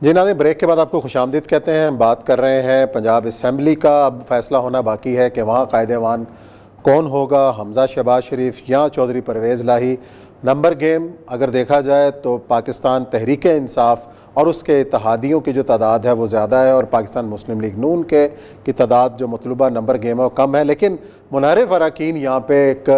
जी नाज़रीन, ब्रेक के बाद आपको खुशामदीद कहते हैं। हम बात कर रहे हैं पंजाब असम्बली का। अब फैसला होना बाकी है कि वहाँ कायदेवान कौन होगा, हमजा शहबाज शरीफ या चौधरी परवेज़ लाही। नंबर गेम अगर देखा जाए तो पाकिस्तान तहरीक इंसाफ और उसके इत्तेहादियों की जो तादाद है वो ज़्यादा है, और पाकिस्तान मुस्लिम लीग नून के की तादाद जो मतलूबा नंबर गेम है वो कम है। लेकिन मुनारिफ अरकान यहाँ पे एक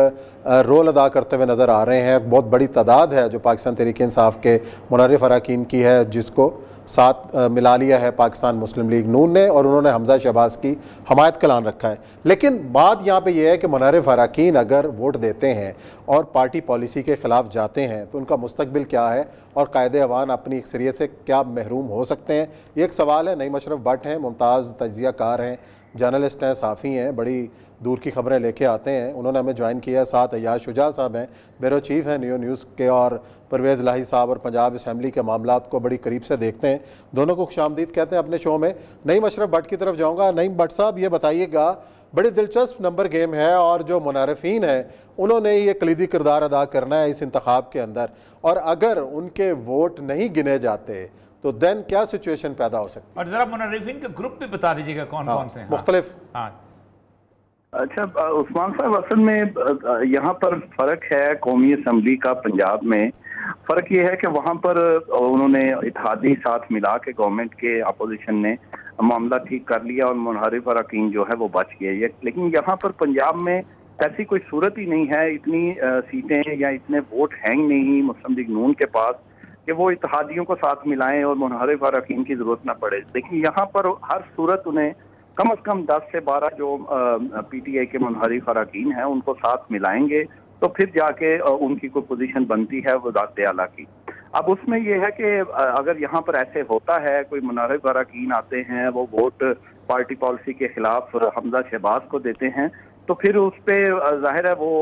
रोल अदा करते हुए नज़र आ रहे हैं। बहुत बड़ी तादाद है जो पाकिस्तान तहरीक इंसाफ के मुनारिफ अरकान की है, जिसको साथ मिला लिया है पाकिस्तान मुस्लिम लीग नून ने, और उन्होंने हमजा शहबाज की हमायत का ऐलान रखा है। लेकिन बात यहाँ पे ये है कि मुनारिफ अरकान अगर वोट देते हैं और पार्टी पॉलिसी के ख़िलाफ़ जाते हैं तो उनका मुस्तकबिल क्या है और कायदे अवान अपनी अक्सरियत से क्या महरूम हो सकते हैं, ये एक सवाल है। नईम अशरफ भट्ट हैं, मुमताज़ तजिया कार हैं, जर्नलिस्ट हैं, साफ़ी हैं, बड़ी दूर की खबरें लेके आते हैं। उन्होंने हमें ज्वाइन किया। साथ अयाज शुजा साहब हैं, ब्यूरो चीफ़ हैं न्यू न्यूज़ के, और परवेज़ लाही साहब और पंजाब असम्बली के मामलात को बड़ी करीब से देखते हैं। दोनों को खुशामदीद कहते हैं अपने शो में। नईम अशरफ भट्ट की तरफ जाऊँगा। नईम भट्ट साहब, ये बताइएगा, बड़ी दिलचस्प नंबर गेम है और जो मुनारिफीन हैं उन्होंने ये कलीदी किरदार अदा करना है इस इंतखाब के अंदर, और अगर उनके वोट नहीं गिने जाते तो देन क्या सिचुएशन पैदा हो सकती है। और जरा मुनारिफीन के ग्रुप भी बता दीजिएगा कौन कौन से हैं। मुख्तलिफ। हाँ। अच्छा उस्मान साहब, असल में यहाँ पर फर्क है कौमी असम्बली का पंजाब में। फर्क ये है कि वहाँ पर उन्होंने इत्तेहादी साथ मिला के गवर्नमेंट के अपोजिशन ने मामला ठीक कर लिया और मुनहरिफ अरकान जो है वो बच गए। लेकिन यहाँ पर पंजाब में ऐसी कोई सूरत ही नहीं है, इतनी सीटें या इतने वोट हैं नहीं मुस्लिम लीग नून के पास कि वो इत्तेहादियों को साथ मिलाएं और मुनहरिफ अरकान की जरूरत ना पड़े। लेकिन यहाँ पर हर सूरत उन्हें कम से कम 10 से 12 जो पीटीआई के मुनहरिफ अरकान हैं उनको साथ मिलाएंगे तो फिर जाके उनकी कोई पोजीशन बनती है वज़ारत आला की। अब उसमें यह है कि अगर यहाँ पर ऐसे होता है, कोई मुनहरिफ अरकान आते हैं, वो वोट पार्टी पॉलिसी के खिलाफ हमजा शहबाज को देते हैं, तो फिर उस पर जाहिर है वो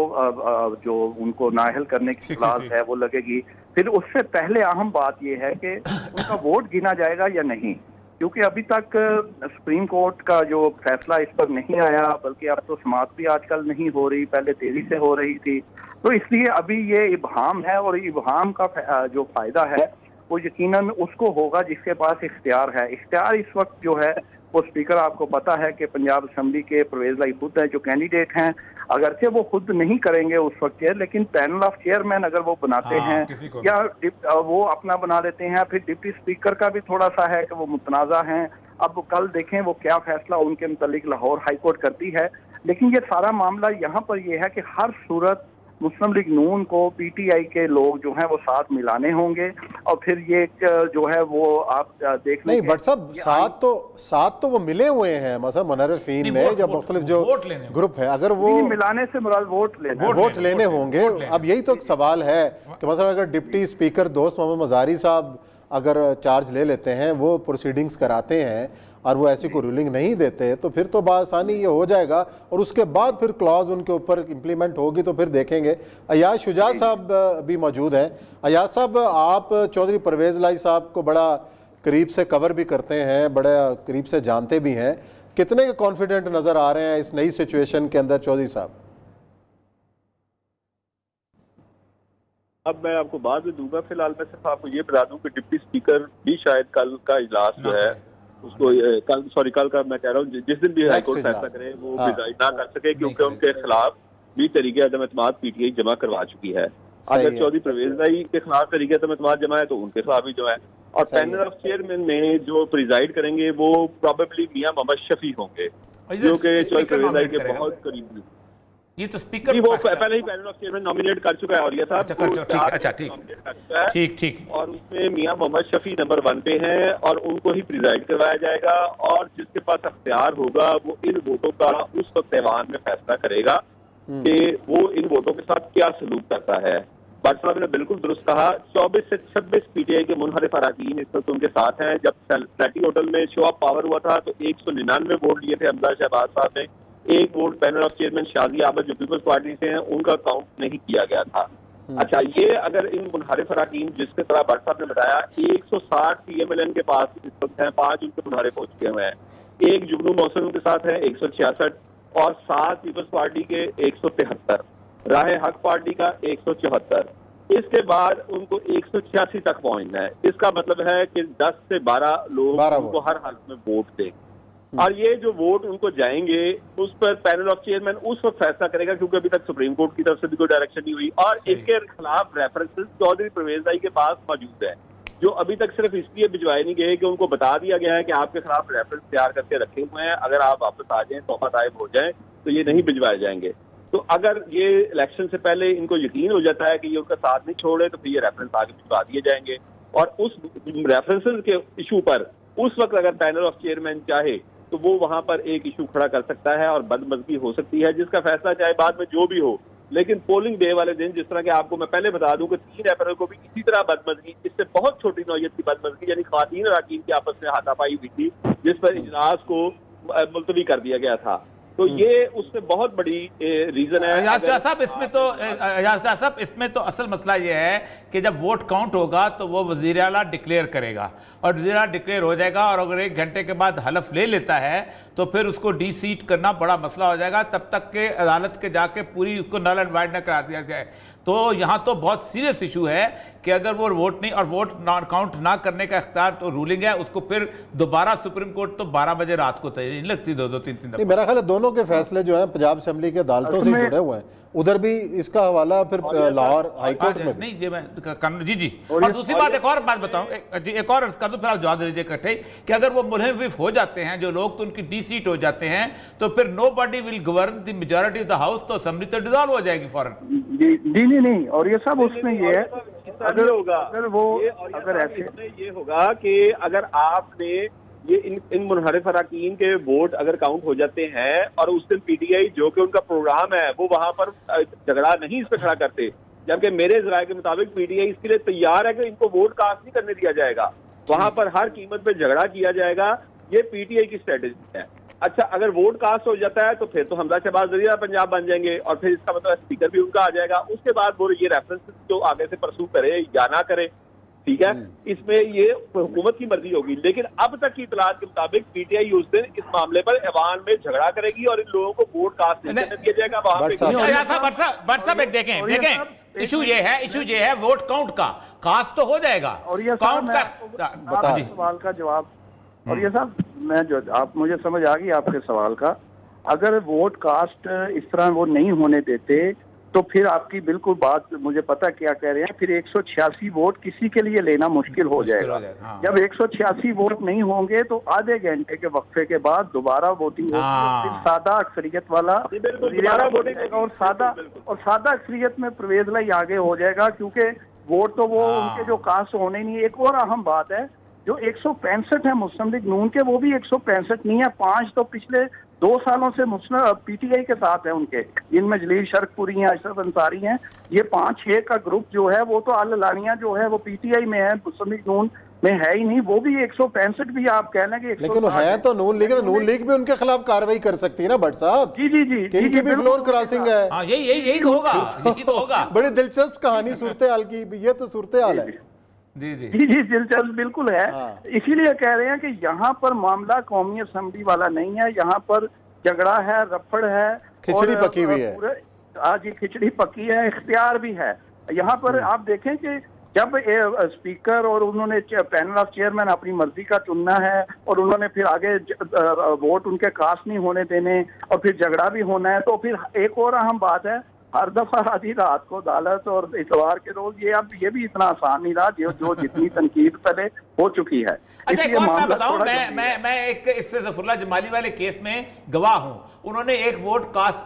जो उनको नाअहल करने की क्लास है वो लगेगी। फिर उससे पहले अहम बात यह है कि उनका वोट गिना जाएगा या नहीं, क्योंकि अभी तक सुप्रीम कोर्ट का जो फैसला इस पर नहीं आया, बल्कि अब तो समाअत भी आजकल नहीं हो रही, पहले तेजी से हो रही थी। तो इसलिए अभी ये इब्हाम है, और इब्हाम का जो फायदा है वो यकीनन उसको होगा जिसके पास इख्तियार है। इख्तियार इस वक्त जो है वो स्पीकर, आपको पता है कि पंजाब असम्बली के परवेज़ लाई खुद है जो कैंडिडेट हैं, अगरचे वो खुद नहीं करेंगे उस वक्त चेयर, लेकिन पैनल ऑफ चेयरमैन अगर वो बनाते हैं या वो अपना बना लेते हैं। फिर डिप्टी स्पीकर का भी थोड़ा सा है कि वो मुतनाज़ा हैं। अब कल देखें वो क्या फैसला उनके मुतालिक लाहौर हाई कोर्ट करती है। लेकिन ये सारा मामला यहाँ पर यह है कि हर सूरत मुस्लिम लीग नून को पीटीआई के लोग जो हैं वो साथ मिलाने होंगे, और फिर ये जो है वो आप देख लें। नहीं बट साहब, साथ तो वो मिले हुए हैं, मतलब मुनहरिफीन में जब मुख्तलिफ जो ग्रुप है, अगर वो मिलाने से मुराद वोट लेने होंगे। अब यही तो एक सवाल है कि मतलब अगर डिप्टी स्पीकर दोस्त मोहम्मद मजारी साहब अगर चार्ज ले लेते हैं, वो प्रोसीडिंग्स कराते हैं और वो ऐसी कोई रूलिंग नहीं देते, तो फिर तो बासानी ये हो जाएगा, और उसके बाद फिर क्लॉज उनके ऊपर इम्प्लीमेंट होगी तो फिर देखेंगे। अयाज शुजा साहब भी मौजूद हैं। अयाज साहब, आप चौधरी परवेज़ लाई साहब को बड़ा करीब से कवर भी करते हैं, बड़ा करीब से जानते भी हैं, कितने कॉन्फिडेंट नज़र आ रहे हैं इस नई सिचुएशन के अंदर चौधरी साहब? अब मैं आपको बाद में दूंगा, फिलहाल मैं सिर्फ आपको ये बता दूं कि डिप्टी स्पीकर भी शायद कल का इजलास जो है उसको कल का मैं कह रहा हूँ जिस दिन भी हाईकोर्ट फैसला करे वो प्रिजाइड ना कर सके, क्योंकि उनके खिलाफ भी तरीके अदम एतमाद पीटीआई जमा करवा चुकी है। अगर चौधरी परवेज़ लाई के खिलाफ तरीके अदम एतमाद जमा है तो उनके खिलाफ भी जो है, और पैनल ऑफ चेयरमैन में जो प्रिजाइड करेंगे वो प्रोबेबली मियां मोहम्मद शफी होंगे, जो कि चौधरी परवेज़ लाई के बहुत करीब। ये तो स्पीकर वो पहले ही पैनल ऑफ चेयरमैन नॉमिनेट कर चुका है और ये साहब ठीक, और उसमें मियां मोहम्मद शफी नंबर 1 पे हैं और उनको ही प्रिजाइड करवाया जाएगा, और जिसके पास अख्तियार होगा वो इन वोटों का उस वक्त ऐवान में फैसला करेगा कि वो इन वोटों के साथ क्या सलूक करता है। भट्ट साहब ने बिल्कुल दुरुस्त कहा, 24 से 26 पीटीआई के मुनहरिफ अरकान इस वक्त उनके साथ हैं। जब फ्लैटी होटल में शो ऑफ पावर हुआ था तो 199 वोट लिए थे हमजा शहबाज साहब ने, एक vote panel of chairman Shaji Ahmad जो पीपल्स पार्टी से हैं उनका काउंट नहीं किया गया था। अच्छा, ये अगर इन मुनहरिफ अरकान जिसके तरह भट्ट साहब ने बताया 160 पीएमएलएन के पास इस वक्त हैं, 5 उनके मुनहरिफ हो चुके हुए हैं, एक जुगनू मौसम उनके साथ है 166, और 7 पीपल्स पार्टी के 173, राह हक पार्टी का 174, इसके बाद उनको 186 तक पहुंचना है। इसका मतलब है कि 10 से 12 लोग 12 उनको हर हालत में वोट दें, और ये जो वोट उनको जाएंगे उस पर पैनल ऑफ चेयरमैन उस वक्त फैसला करेगा, क्योंकि अभी तक सुप्रीम कोर्ट की तरफ से भी कोई डायरेक्शन नहीं हुई। और इनके खिलाफ रेफरेंसेस चौधरी परवेज लाई के पास मौजूद है, जो अभी तक सिर्फ इसलिए भिजवाए नहीं गए कि उनको बता दिया गया है कि आपके खिलाफ रेफरेंस तैयार करके रखे हुए हैं, अगर आप वापस आ जाएं, तौबा तायब हो जाएं, तो ये नहीं भिजवाए जाएंगे। तो अगर ये इलेक्शन से पहले इनको यकीन हो जाता है कि ये उनका साथ नहीं छोड़े, तो फिर ये रेफरेंस आगे भिजवा दिए जाएंगे। और उस रेफरेंसेस के इशू पर उस वक्त अगर पैनल ऑफ चेयरमैन चाहे तो वो वहां पर एक इशू खड़ा कर सकता है और बदमजगी हो सकती है, जिसका फैसला चाहे बाद में जो भी हो। लेकिन पोलिंग डे वाले दिन, जिस तरह के आपको मैं पहले बता दूं कि 3 अप्रैल को भी इसी तरह बदमजगी, इससे बहुत छोटी नौयत की बदमजगी, यानी खवातीन और अरकान की आपस में हाथापाई हुई थी, जिस पर इजलास को मुलतवी कर दिया गया था। तो ये उससे बहुत बड़ी रीजन है। एजाज शाह साहब, इसमें तो असल मसला ये है कि जब वोट काउंट होगा तो वो वज़ीर आला डिक्लेयर करेगा, और वज़ीर आला डिक्लेयर हो जाएगा, और अगर 1 घंटे के बाद हलफ ले लेता है तो फिर उसको डी सीट करना बड़ा मसला हो जाएगा, तब तक के अदालत के जाके पूरी उसको नल एंड वाइड न करा दिया जाए। तो यहाँ तो बहुत सीरियस इशू है कि अगर वो वोट नहीं, और वोट काउंट ना करने का इख्तियार तो रूलिंग है, उसको फिर दोबारा सुप्रीम कोर्ट तो 12 बजे रात को तय नहीं लगती, 2-3 नहीं, मेरा ख्याल है दोनों के फैसले जो हैं पंजाब असेंबली के अदालतों से जुड़े हुए हैं, उधर भी इसका हवाला फिर लाहौर हाईकोर्ट में भी। नहीं, ये मैं जी और दूसरी बात, एक और बात बताऊं, एक और कर दूं, फिर आप जवाब दे दीजिए इकट्ठे, कि अगर वो मुलहिफ हो जाते हैं जो लोग, तो उनकी डी सीट हो जाते हैं, तो फिर nobody will govern the majority of the house, तो असेंबली तो डिसॉल्व हो जाएगी फौरन। जी नहीं, और ये सब उसमें ये है, अगर होगा, अगर वो अगर ऐसे ये होगा कि अगर आपने ये इन मुनहरिफ अरकान के वोट अगर काउंट हो जाते हैं, और उस दिन पीटीआई जो कि उनका प्रोग्राम है वो वहां पर झगड़ा नहीं इस पे खड़ा करते, जबकि मेरे ज़राए के मुताबिक पीटीआई इसके लिए तैयार है कि इनको वोट कास्ट नहीं करने दिया जाएगा, वहां पर हर कीमत पे झगड़ा किया जाएगा। ये पीटीआई की स्ट्रेटेजी है। अच्छा, अगर वोट कास्ट हो जाता है तो फिर तो हमजा शहबाज वज़ीर पंजाब बन जाएंगे, और फिर इसका मतलब स्पीकर भी उनका आ जाएगा। उसके बाद वो ये रेफरेंसेस जो आगे से परसू करे या ना करे, ठीक है, इसमें ये हुकूमत की मर्जी होगी। लेकिन अब तक की इतलात के मुताबिक पीटीआई उस दिन इस मामले पर ऐवान में झगड़ा करेगी और इन लोगों को वोट कास्ट नहीं करने दिया जाएगा। वहां पे देखें, इशू ये है वोट काउंट का, कास्ट तो हो जाएगा, और ये काउंट का सवाल का जवाब, और ये सब मैं जो आप मुझे समझ आ गई आपके सवाल का। अगर वोट कास्ट इस तरह वो नहीं होने देते तो फिर आपकी बिल्कुल बात मुझे पता क्या कह रहे हैं, फिर 186 वोट किसी के लिए लेना मुश्किल हो जाएगा। हाँ। जब 186 वोट नहीं होंगे तो आधे घंटे के वक्फे के बाद दोबारा वोटिंग होगी, फिर सादा अक्सरियत वाला और सादा अक्सरियत में परवेज लाई आगे हो जाएगा, क्योंकि वोट तो वो उनके जो कास्ट होने नहीं। एक और अहम बात है, जो 165 है मुस्लिम लीग नून के, वो भी 165 नहीं है, 5 तो पिछले 2 सालों से मुस्लिम पीटीआई के साथ है उनके, जिनमें जलील शर्कपुरी हैं, अशरफ अंसारी हैं। ये 5-6 का ग्रुप जो है वो तो अल लानिया जो है वो पीटीआई में है, मुस्लिम लीग नून में है ही नहीं। वो भी 165 भी आप कह लें कि, लेकिन है तो नून लीग, नून लीग भी उनके खिलाफ कार्रवाई कर सकती है ना भट्ट साहब। जी इनकी भी फ्लोर क्रॉसिंग है। यही तो होगा। बड़ी दिलचस्प कहानी सूरत हाल की, ये तो सूरत हाल है। जी दिलचस्प बिल्कुल है। इसीलिए कह रहे हैं कि यहाँ पर मामला कौमी असेंबली वाला नहीं है, यहाँ पर झगड़ा है, रफड़ है, खिचड़ी पकी हुई है। आज ये खिचड़ी पकी है, इख्तियार भी है। यहाँ पर आप देखें कि जब स्पीकर और उन्होंने पैनल ऑफ चेयरमैन अपनी मर्जी का चुनना है, और उन्होंने फिर आगे वोट उनके कास्ट नहीं होने देने, और फिर झगड़ा भी होना है, तो फिर एक और अहम बात है, हर दफा आधी रात को अदालत और इतवार के रोज, ये अब ये भी इतना आसान नहीं रहा जो जितनी तनकीद पहले हो चुकी है। अच्छा, एक और मैं बताऊं, मैं एक इससे ज़फरुल्लाह जमाली वाले केस में गवाह हूं। उन्होंने एक वोट कास्ट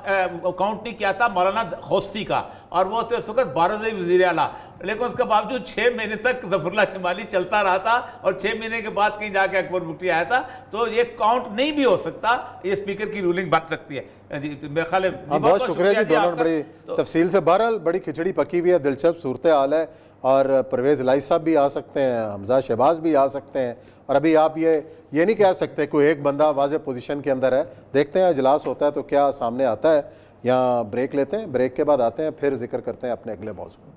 काउंट नहीं किया था मौलाना खोस्ती का, और वो तो उस वक्त बारहवीं वज़ीर आला, लेकिन उसके बावजूद 6 महीने तक ज़फरुल्लाह जमाली चलता रहा था, और 6 महीने के बाद कहीं जाके अकबर मुफ्ती आया था। तो ये काउंट नहीं भी हो सकता, ये स्पीकर की रूलिंग बन सकती है। जी मेरे ख्याल है। बहुत शुक्रिया जी, दोनों बड़ी तफसील से। बहरहाल बड़ी खिचड़ी पकी हुई है, दिलचस्प सूरत हाल है, और परवेज़ लाई साहब भी आ सकते हैं, हमजा शहबाज भी आ सकते हैं, और अभी आप ये नहीं कह सकते कोई एक बंदा वाज़ेह पोजीशन के अंदर है। देखते हैं इजलास होता है तो क्या सामने आता है। यहाँ ब्रेक लेते हैं, ब्रेक के बाद आते हैं, फिर जिक्र करते हैं अपने अगले मौजू।